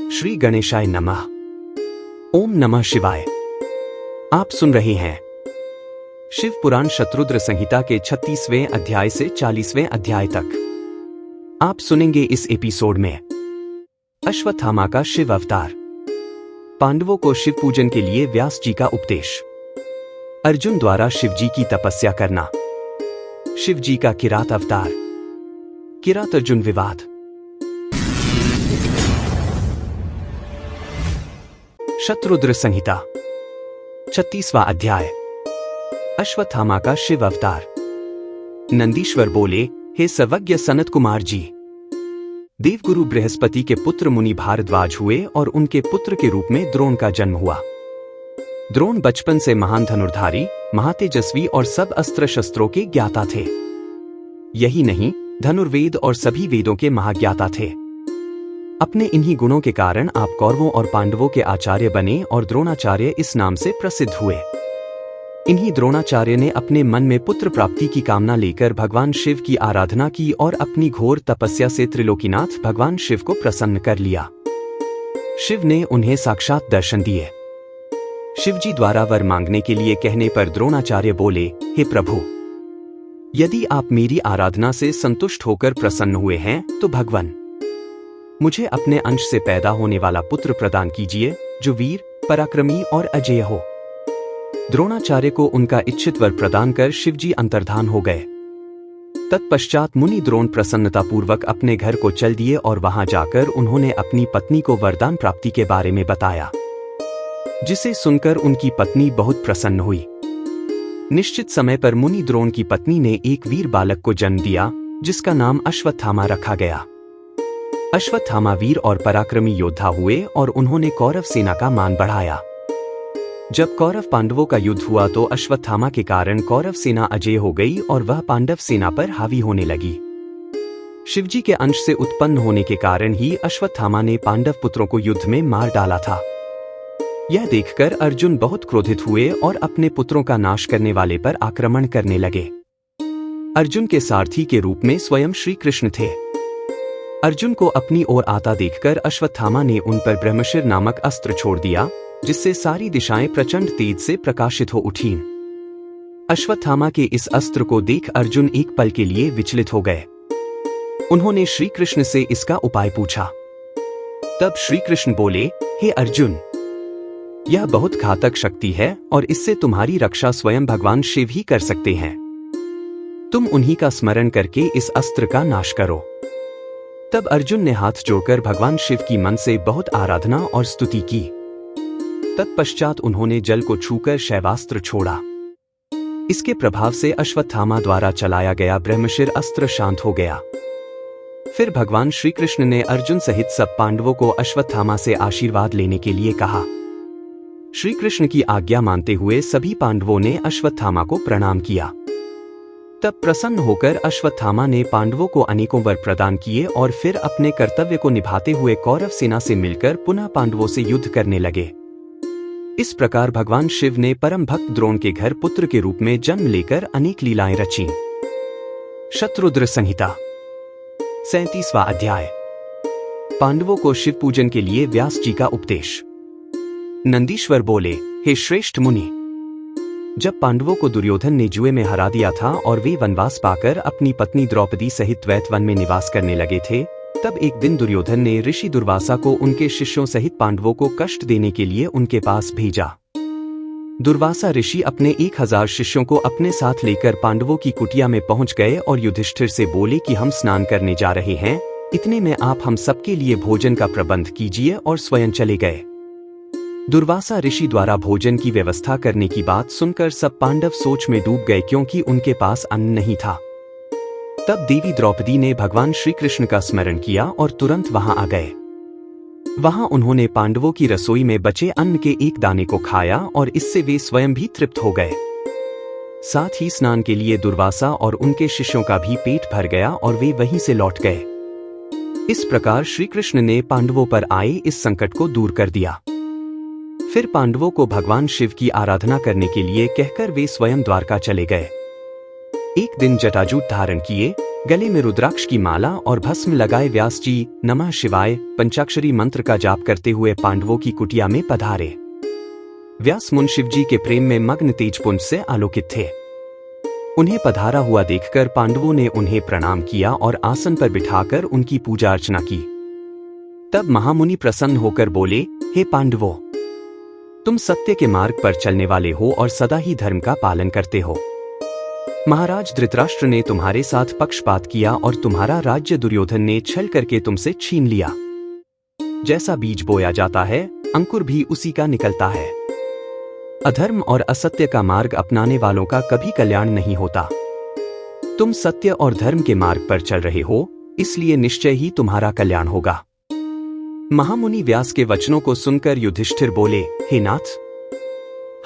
श्री गणेशाय नमः। ओम नमः शिवाय। आप सुन रहे हैं शिव पुराण शत्रुद्र संहिता के 36वें अध्याय से 40वें अध्याय तक। आप सुनेंगे इस एपिसोड में अश्वत्थामा का शिव अवतार, पांडवों को शिव पूजन के लिए व्यास जी का उपदेश, अर्जुन द्वारा शिव जी की तपस्या करना, शिव जी का किरात अवतार, किरात अर्जुन विवाद। शत्रुद्र संहिता 36वां अध्याय। अश्वत्थामा का शिव अवतार। नंदीश्वर बोले, हे सर्वज्ञ सनत कुमार जी, देवगुरु बृहस्पति के पुत्र मुनि भारद्वाज हुए और उनके पुत्र के रूप में द्रोण का जन्म हुआ। द्रोण बचपन से महान धनुर्धारी, महातेजस्वी और सब अस्त्र शस्त्रों के ज्ञाता थे। यही नहीं, धनुर्वेद और सभी वेदों के महाज्ञाता थे। अपने इन्हीं गुणों के कारण आप कौरवों और पांडवों के आचार्य बने और द्रोणाचार्य इस नाम से प्रसिद्ध हुए। इन्हीं द्रोणाचार्य ने अपने मन में पुत्र प्राप्ति की कामना लेकर भगवान शिव की आराधना की और अपनी घोर तपस्या से त्रिलोकीनाथ भगवान शिव को प्रसन्न कर लिया। शिव ने उन्हें साक्षात दर्शन दिए। शिवजी द्वारा वर मांगने के लिए कहने पर द्रोणाचार्य बोले, हे प्रभु, यदि आप मेरी आराधना से संतुष्ट होकर प्रसन्न हुए हैं तो भगवान मुझे अपने अंश से पैदा होने वाला पुत्र प्रदान कीजिए, जो वीर, पराक्रमी और अजेय हो। द्रोणाचार्य को उनका इच्छित वर प्रदान कर शिवजी अंतर्धान हो गए। तत्पश्चात मुनि द्रोण प्रसन्नतापूर्वक अपने घर को चल दिए और वहां जाकर उन्होंने अपनी पत्नी को वरदान प्राप्ति के बारे में बताया, जिसे सुनकर उनकी पत्नी बहुत प्रसन्न हुई। निश्चित समय पर मुनि द्रोण की पत्नी ने एक वीर बालक को जन्म दिया, जिसका नाम अश्वत्थामा रखा गया। अश्वत्थामा वीर और पराक्रमी योद्धा हुए और उन्होंने कौरव सेना का मान बढ़ाया। जब कौरव पांडवों का युद्ध हुआ तो अश्वत्थामा के कारण कौरव सेना अजेय हो गई और वह पांडव सेना पर हावी होने लगी। शिवजी के अंश से उत्पन्न होने के कारण ही अश्वत्थामा ने पांडव पुत्रों को युद्ध में मार डाला था। यह देखकर अर्जुन बहुत क्रोधित हुए और अपने पुत्रों का नाश करने वाले पर आक्रमण करने लगे। अर्जुन के सारथी के रूप में स्वयं श्री कृष्ण थे। अर्जुन को अपनी ओर आता देखकर अश्वत्थामा ने उन पर ब्रह्मशिर नामक अस्त्र छोड़ दिया, जिससे सारी दिशाएं प्रचंड तेज से प्रकाशित हो उठीं। अश्वत्थामा के इस अस्त्र को देख अर्जुन एक पल के लिए विचलित हो गए। उन्होंने श्री कृष्ण से इसका उपाय पूछा। तब श्री कृष्ण बोले, हे अर्जुन, यह बहुत घातक शक्ति है और इससे तुम्हारी रक्षा स्वयं भगवान शिव ही कर सकते हैं। तुम उन्हीं का स्मरण करके इस अस्त्र का नाश करो। तब अर्जुन ने हाथ जोड़कर भगवान शिव की मन से बहुत आराधना और स्तुति की। तत्पश्चात उन्होंने जल को छूकर शैवास्त्र छोड़ा। इसके प्रभाव से अश्वत्थामा द्वारा चलाया गया ब्रह्मशिर अस्त्र शांत हो गया। फिर भगवान श्री कृष्ण ने अर्जुन सहित सब पांडवों को अश्वत्थामा से आशीर्वाद लेने के लिए कहा। श्री कृष्ण की आज्ञा मानते हुए सभी पांडवों ने अश्वत्थामा को प्रणाम किया। तब प्रसन्न होकर अश्वत्थामा ने पांडवों को अनेकों वर प्रदान किए और फिर अपने कर्तव्य को निभाते हुए कौरव सेना से मिलकर पुनः पांडवों से युद्ध करने लगे। इस प्रकार भगवान शिव ने परम भक्त द्रोण के घर पुत्र के रूप में जन्म लेकर अनेक लीलाएं रचीं। शत्रुद्र संहिता 37वां अध्याय। पांडवों को शिव पूजन के लिए व्यास जी का उपदेश। नंदीश्वर बोले, हे श्रेष्ठ मुनि, जब पांडवों को दुर्योधन ने जुए में हरा दिया था और वे वनवास पाकर अपनी पत्नी द्रौपदी सहित द्वैत वन में निवास करने लगे थे, तब एक दिन दुर्योधन ने ऋषि दुर्वासा को उनके शिष्यों सहित पांडवों को कष्ट देने के लिए उनके पास भेजा। दुर्वासा ऋषि अपने 1000 शिष्यों को अपने साथ लेकर पांडवों की कुटिया में पहुंच गए और युधिष्ठिर से बोले कि हम स्नान करने जा रहे हैं, इतने में आप हम सबके लिए भोजन का प्रबंध कीजिए और स्वयं चले गए। दुर्वासा ऋषि द्वारा भोजन की व्यवस्था करने की बात सुनकर सब पांडव सोच में डूब गए, क्योंकि उनके पास अन्न नहीं था। तब देवी द्रौपदी ने भगवान श्री कृष्ण का स्मरण किया और तुरंत वहां आ गए। वहां उन्होंने पांडवों की रसोई में बचे अन्न के एक दाने को खाया और इससे वे स्वयं भी तृप्त हो गए। साथ ही स्नान के लिए दुर्वासा और उनके शिष्यों का भी पेट भर गया और वे वहीं से लौट गए। इस प्रकार श्री कृष्ण ने पांडवों पर आए इस संकट को दूर कर दिया। फिर पांडवों को भगवान शिव की आराधना करने के लिए कहकर वे स्वयं द्वारका चले गए। एक दिन जटाजूट धारण किए, गले में रुद्राक्ष की माला और भस्म लगाए व्यास जी नमः शिवाय पंचाक्षरी मंत्र का जाप करते हुए पांडवों की कुटिया में पधारे। व्यास मुनि शिव जी के प्रेम में मग्न तेजपुंज से आलोकित थे। उन्हें पधारा हुआ देखकर पांडवों ने उन्हें प्रणाम किया और आसन पर बिठाकर उनकी पूजा अर्चना की। तब महामुनि प्रसन्न होकर बोले, हे पांडवों, तुम सत्य के मार्ग पर चलने वाले हो और सदा ही धर्म का पालन करते हो। महाराज धृतराष्ट्र ने तुम्हारे साथ पक्षपात किया और तुम्हारा राज्य दुर्योधन ने छल करके तुमसे छीन लिया। जैसा बीज बोया जाता है, अंकुर भी उसी का निकलता है। अधर्म और असत्य का मार्ग अपनाने वालों का कभी कल्याण नहीं होता। तुम सत्य और धर्म के मार्ग पर चल रहे हो, इसलिए निश्चय ही तुम्हारा कल्याण होगा। महामुनि व्यास के वचनों को सुनकर युधिष्ठिर बोले, हे नाथ,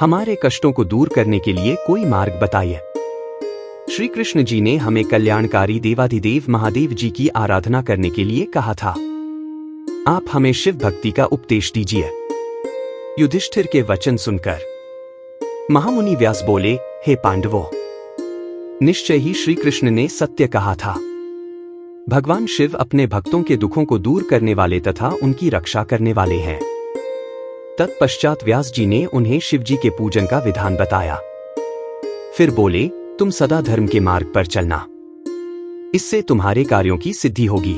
हमारे कष्टों को दूर करने के लिए कोई मार्ग बताइए। श्री कृष्ण जी ने हमें कल्याणकारी देवाधिदेव महादेव जी की आराधना करने के लिए कहा था। आप हमें शिव भक्ति का उपदेश दीजिए। युधिष्ठिर के वचन सुनकर महामुनि व्यास बोले, हे पांडवों, निश्चय ही श्री कृष्ण ने सत्य कहा था। भगवान शिव अपने भक्तों के दुखों को दूर करने वाले तथा उनकी रक्षा करने वाले हैं। तत्पश्चात व्यास जी ने उन्हें शिव जी के पूजन का विधान बताया। फिर बोले, तुम सदा धर्म के मार्ग पर चलना, इससे तुम्हारे कार्यों की सिद्धि होगी।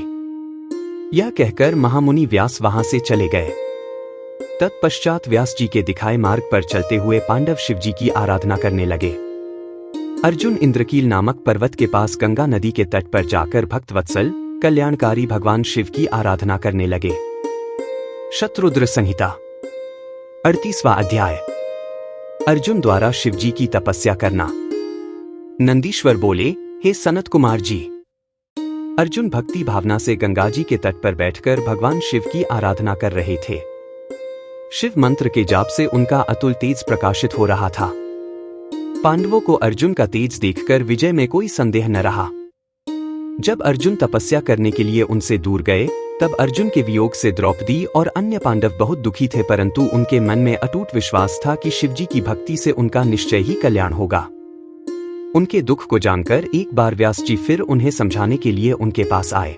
यह कहकर महामुनि व्यास वहां से चले गए। तत्पश्चात व्यास जी के दिखाए मार्ग पर चलते हुए पांडव शिव जी की आराधना करने लगे। अर्जुन इंद्रकील नामक पर्वत के पास गंगा नदी के तट पर जाकर भक्तवत्सल कल्याणकारी भगवान शिव की आराधना करने लगे। शत्रुद्र संहिता 38वां अध्याय। अर्जुन द्वारा शिव जी की तपस्या करना। नंदीश्वर बोले, हे सनत कुमार जी, अर्जुन भक्ति भावना से गंगा जी के तट पर बैठकर भगवान शिव की आराधना कर रहे थे। शिव मंत्र के जाप से उनका अतुल तेज प्रकाशित हो रहा था। पांडवों को अर्जुन का तेज देखकर विजय में कोई संदेह न रहा। जब अर्जुन तपस्या करने के लिए उनसे दूर गए, तब अर्जुन के वियोग से द्रौपदी और अन्य पांडव बहुत दुखी थे, परंतु उनके मन में अटूट विश्वास था कि शिव जी की भक्ति से उनका निश्चय ही कल्याण होगा। उनके दुख को जानकर एक बार व्यास जी फिर उन्हें समझाने के लिए उनके पास आए।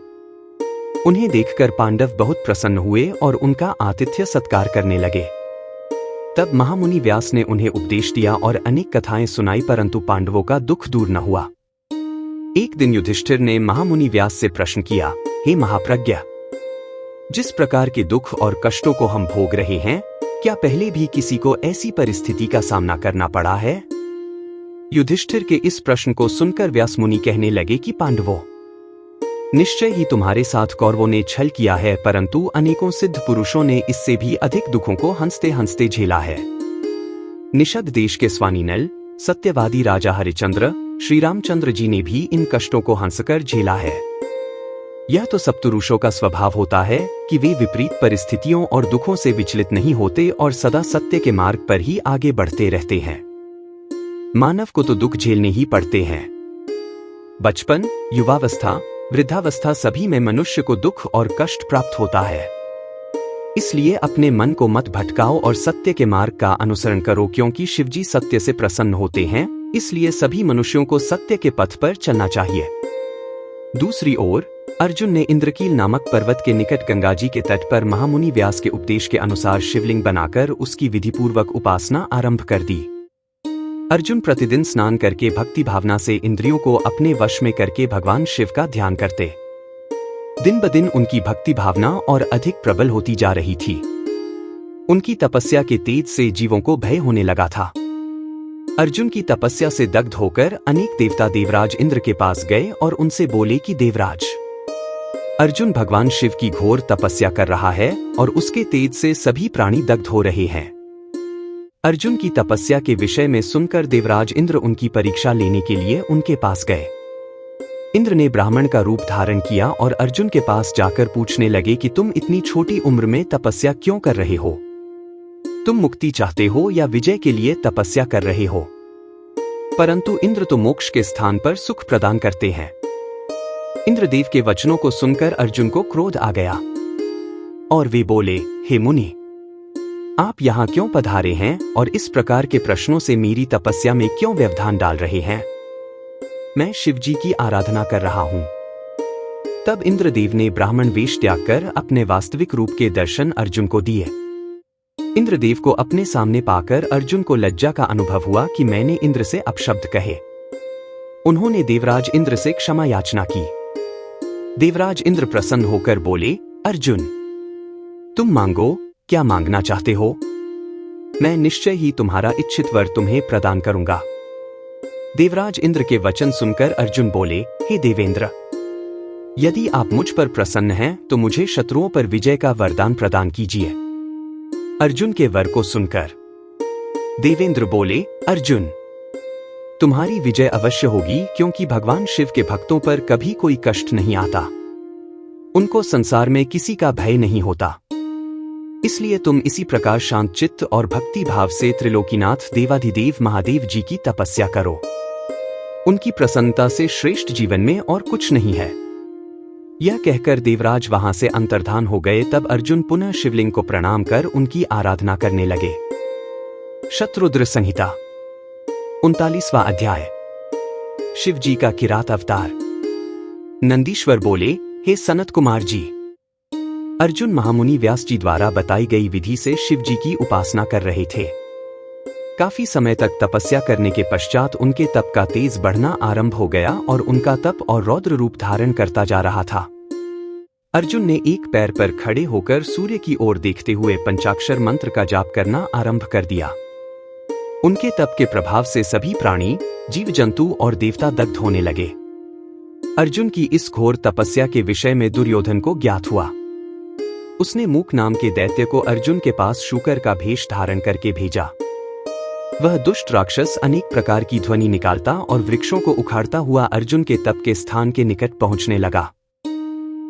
उन्हें देखकर पांडव बहुत प्रसन्न हुए और उनका आतिथ्य सत्कार करने लगे। तब महामुनि व्यास ने उन्हें उपदेश दिया और अनेक कथाएं सुनाई, परंतु पांडवों का दुख दूर न हुआ। एक दिन युधिष्ठिर ने महामुनि व्यास से प्रश्न किया, हे महाप्रज्ञ, जिस प्रकार के दुख और कष्टों को हम भोग रहे हैं, क्या पहले भी किसी को ऐसी परिस्थिति का सामना करना पड़ा है? युधिष्ठिर के इस प्रश्न को सुनकर व्यास मुनि कहने लगे कि पांडवों, निश्चय ही तुम्हारे साथ कौरवों ने छल किया है, परंतु अनेकों सिद्ध पुरुषों ने इससे भी अधिक दुखों को हंसते हंसते झेला है। निषद देश के स्वानी नल, सत्यवादी राजा हरिश्चंद्र, श्री रामचंद्र जी ने भी इन कष्टों को हंसकर झेला है। यह तो सप्तऋषों का स्वभाव होता है कि वे विपरीत परिस्थितियों और दुखों से विचलित नहीं होते और सदा सत्य के मार्ग पर ही आगे बढ़ते रहते हैं। मानव को तो दुख झेलने ही पड़ते हैं। बचपन, युवावस्था, वृद्धावस्था सभी में मनुष्य को दुख और कष्ट प्राप्त होता है। इसलिए अपने मन को मत भटकाओ और सत्य के मार्ग का अनुसरण करो, क्योंकि शिवजी सत्य से प्रसन्न होते हैं। इसलिए सभी मनुष्यों को सत्य के पथ पर चलना चाहिए। दूसरी ओर अर्जुन ने इंद्रकील नामक पर्वत के निकट गंगा जी के तट पर महामुनि व्यास के उपदेश के अनुसार शिवलिंग बनाकर उसकी विधिपूर्वक उपासना आरंभ कर दी। अर्जुन प्रतिदिन स्नान करके भक्ति भावना से इंद्रियों को अपने वश में करके भगवान शिव का ध्यान करते। दिन ब दिन उनकी भक्ति भावना और अधिक प्रबल होती जा रही थी। उनकी तपस्या के तेज से जीवों को भय होने लगा था। अर्जुन की तपस्या से दग्ध होकर अनेक देवता देवराज इंद्र के पास गए और उनसे बोले कि देवराज, अर्जुन भगवान शिव की घोर तपस्या कर रहा है और उसके तेज से सभी प्राणी दग्ध हो रहे हैं। अर्जुन की तपस्या के विषय में सुनकर देवराज इंद्र उनकी परीक्षा लेने के लिए उनके पास गए। इंद्र ने ब्राह्मण का रूप धारण किया और अर्जुन के पास जाकर पूछने लगे कि तुम इतनी छोटी उम्र में तपस्या क्यों कर रहे हो? तुम मुक्ति चाहते हो या विजय के लिए तपस्या कर रहे हो? परंतु इंद्र तो मोक्ष के स्थान पर सुख प्रदान करते हैं। इंद्रदेव के वचनों को सुनकर अर्जुन को क्रोध आ गया और वे बोले, हे मुनि, आप यहाँ क्यों पधारे हैं और इस प्रकार के प्रश्नों से मेरी तपस्या में क्यों व्यवधान डाल रहे हैं? मैं शिवजी की आराधना कर रहा हूँ। तब इंद्रदेव ने ब्राह्मण वेश त्याग कर अपने वास्तविक रूप के दर्शन अर्जुन को दिए। इंद्रदेव को अपने सामने पाकर अर्जुन को लज्जा का अनुभव हुआ कि मैंने इंद्र से अपशब्द कहे। उन्होंने देवराज इंद्र से क्षमा याचना की। देवराज इंद्र प्रसन्न होकर बोले, अर्जुन, तुम मांगो, क्या मांगना चाहते हो? मैं निश्चय ही तुम्हारा इच्छित वर तुम्हें प्रदान करूंगा। देवराज इंद्र के वचन सुनकर अर्जुन बोले, हे देवेंद्र, यदि आप मुझ पर प्रसन्न हैं तो मुझे शत्रुओं पर विजय का वरदान प्रदान कीजिए। अर्जुन के वर को सुनकर देवेंद्र बोले, अर्जुन, तुम्हारी विजय अवश्य होगी, क्योंकि भगवान शिव के भक्तों पर कभी कोई कष्ट नहीं आता। उनको संसार में किसी का भय नहीं होता। इसलिए तुम इसी प्रकार शांत चित्त और भक्ति भाव से त्रिलोकीनाथ देवाधिदेव महादेव जी की तपस्या करो। उनकी प्रसन्नता से श्रेष्ठ जीवन में और कुछ नहीं है। यह कहकर देवराज वहां से अंतर्धान हो गए। तब अर्जुन पुनः शिवलिंग को प्रणाम कर उनकी आराधना करने लगे। शत्रुद्र संहिता 39वां अध्याय। शिवजी का किरात अवतार। नंदीश्वर बोले, हे सनत कुमार जी, अर्जुन महामुनि व्यास जी द्वारा बताई गई विधि से शिवजी की उपासना कर रहे थे। काफी समय तक तपस्या करने के पश्चात उनके तप का तेज बढ़ना आरंभ हो गया और उनका तप और रौद्र रूप धारण करता जा रहा था। अर्जुन ने एक पैर पर खड़े होकर सूर्य की ओर देखते हुए पंचाक्षर मंत्र का जाप करना आरंभ कर दिया। उनके तप के प्रभाव से सभी प्राणी, जीव जंतु और देवता दग्ध होने लगे। अर्जुन की इस घोर तपस्या के विषय में दुर्योधन को ज्ञात हुआ। उसने मूक नाम के दैत्य को अर्जुन के पास शूकर का भेष धारण करके भेजा। वह दुष्ट राक्षस अनेक प्रकार की ध्वनि निकालता और वृक्षों को उखाड़ता हुआ अर्जुन के तप के स्थान के निकट पहुंचने लगा।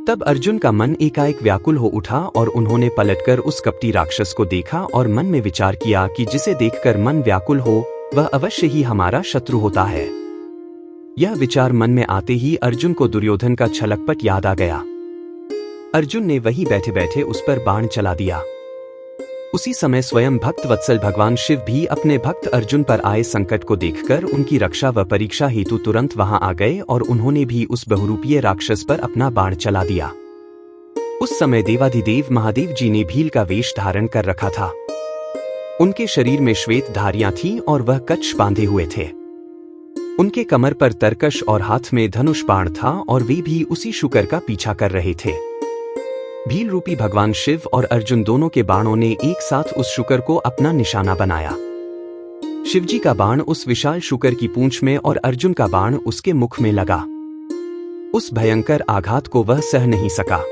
तब अर्जुन का मन एकाएक व्याकुल हो उठा और उन्होंने पलटकर उस कपटी राक्षस को देखा और मन में विचार किया कि जिसे देखकर मन व्याकुल हो वह अवश्य ही हमारा शत्रु होता है। यह विचार मन में आते ही अर्जुन को दुर्योधन का छलकपट याद आ गया। अर्जुन ने वहीं बैठे बैठे उस पर बाण चला दिया। उसी समय स्वयं भक्त वत्सल भगवान शिव भी अपने भक्त अर्जुन पर आए संकट को देखकर उनकी रक्षा व परीक्षा हेतु तुरंत वहां आ गए और उन्होंने भी उस बहुरूपीय राक्षस पर अपना बाण चला दिया। उस समय देवाधिदेव महादेव जी ने भील का वेश धारण कर रखा था। उनके शरीर में श्वेत धारियां थीं और वह कच्छ बांधे हुए थे। उनके कमर पर तरकश और हाथ में धनुष बाण था और वे भी उसी शुकर का पीछा कर रहे थे। भील रूपी भगवान शिव और अर्जुन दोनों के बाणों ने एक साथ उस शुकर को अपना निशाना बनाया। शिवजी का बाण उस विशाल शुकर की पूंछ में और अर्जुन का बाण उसके मुख में लगा। उस भयंकर आघात को वह सह नहीं सका।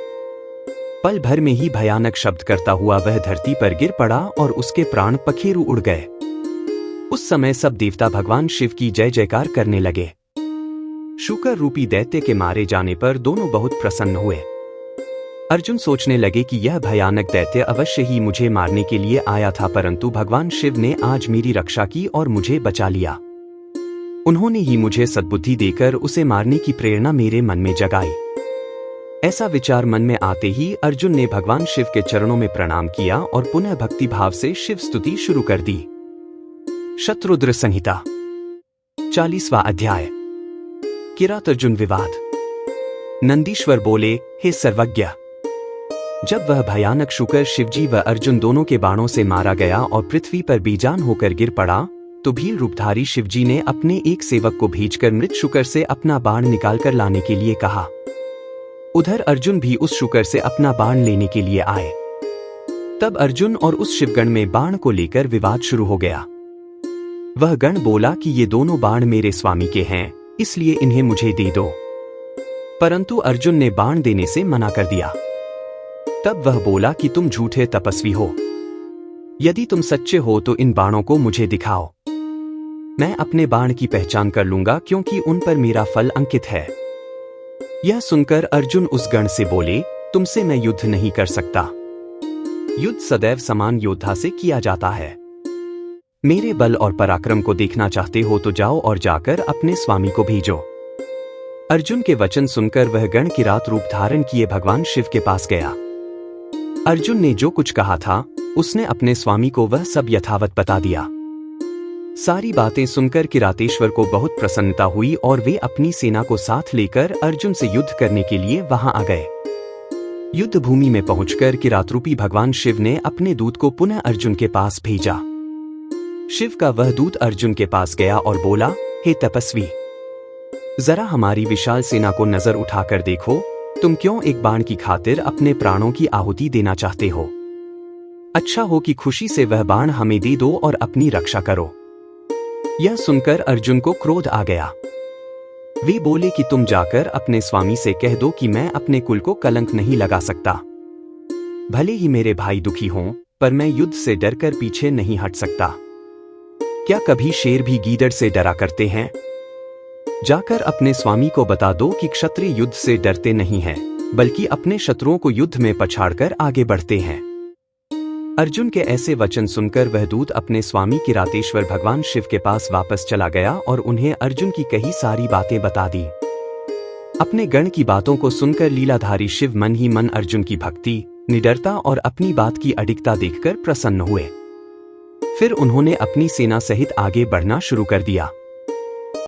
पल भर में ही भयानक शब्द करता हुआ वह धरती पर गिर पड़ा और उसके प्राण पखेरु उड़ गए। उस समय सब देवता भगवान शिव की जय जयकार करने लगे। शुकर रूपी दैत्य के मारे जाने पर दोनों बहुत प्रसन्न हुए। अर्जुन सोचने लगे कि यह भयानक दैत्य अवश्य ही मुझे मारने के लिए आया था, परंतु भगवान शिव ने आज मेरी रक्षा की और मुझे बचा लिया। उन्होंने ही मुझे सद्बुद्धि देकर उसे मारने की प्रेरणा मेरे मन में जगाई। ऐसा विचार मन में आते ही अर्जुन ने भगवान शिव के चरणों में प्रणाम किया और पुनः भक्ति भाव से शिव स्तुति शुरू कर दी। शत्रुद्र संहिता 40वां अध्याय। किरात अर्जुन विवाद। नंदीश्वर बोले, हे सर्वज्ञ, जब वह भयानक शुकर शिवजी व अर्जुन दोनों के बाणों से मारा गया और पृथ्वी पर बेजान होकर गिर पड़ा, तो भील रूपधारी शिवजी ने अपने एक सेवक को भेजकर मृत शुकर से अपना बाण निकालकर लाने के लिए कहा। उधर अर्जुन भी उस शुकर से अपना बाण लेने के लिए आए। तब अर्जुन और उस शिवगण में बाण को लेकर विवाद शुरू हो गया। वह गण बोला कि ये दोनों बाण मेरे स्वामी के हैं, इसलिए इन्हें मुझे दे दो। परंतु अर्जुन ने बाण देने से मना कर दिया। तब वह बोला कि तुम झूठे तपस्वी हो। यदि तुम सच्चे हो तो इन बाणों को मुझे दिखाओ। मैं अपने बाण की पहचान कर लूंगा, क्योंकि उन पर मेरा फल अंकित है। यह सुनकर अर्जुन उस गण से बोले, तुमसे मैं युद्ध नहीं कर सकता। युद्ध सदैव समान योद्धा से किया जाता है। मेरे बल और पराक्रम को देखना चाहते हो तो जाओ और जाकर अपने स्वामी को भेजो। अर्जुन के वचन सुनकर वह गण किरात रूप धारण किए भगवान शिव के पास गया। अर्जुन ने जो कुछ कहा था उसने अपने स्वामी को वह सब यथावत बता दिया। सारी बातें सुनकर किरातेश्वर को बहुत प्रसन्नता हुई और वे अपनी सेना को साथ लेकर अर्जुन से युद्ध करने के लिए वहां आ गए। युद्ध भूमि में पहुंचकर किरातरूपी भगवान शिव ने अपने दूत को पुनः अर्जुन के पास भेजा। शिव का वह दूत अर्जुन के पास गया और बोला, हे तपस्वी, जरा हमारी विशाल सेना को नजर उठाकर देखो, तुम क्यों एक बाण की खातिर अपने प्राणों की आहुति देना चाहते हो? अच्छा हो कि खुशी से वह बाण हमें दे दो और अपनी रक्षा करो। यह सुनकर अर्जुन को क्रोध आ गया। वे बोले कि तुम जाकर अपने स्वामी से कह दो कि मैं अपने कुल को कलंक नहीं लगा सकता। भले ही मेरे भाई दुखी हों, पर मैं युद्ध से डरकर पीछे नहीं हट सकता। क्या कभी शेर भी गीदड़ से डरा करते हैं? जाकर अपने स्वामी को बता दो कि क्षत्रिय युद्ध से डरते नहीं हैं, बल्कि अपने शत्रुओं को युद्ध में पछाड़कर आगे बढ़ते हैं। अर्जुन के ऐसे वचन सुनकर वह दूत अपने स्वामी किरातेश्वर भगवान शिव के पास वापस चला गया और उन्हें अर्जुन की कही सारी बातें बता दी। अपने गण की बातों को सुनकर लीलाधारी शिव मन ही मन अर्जुन की भक्ति, निडरता और अपनी बात की अडिगता देखकर प्रसन्न हुए। फिर उन्होंने अपनी सेना सहित आगे बढ़ना शुरू कर दिया।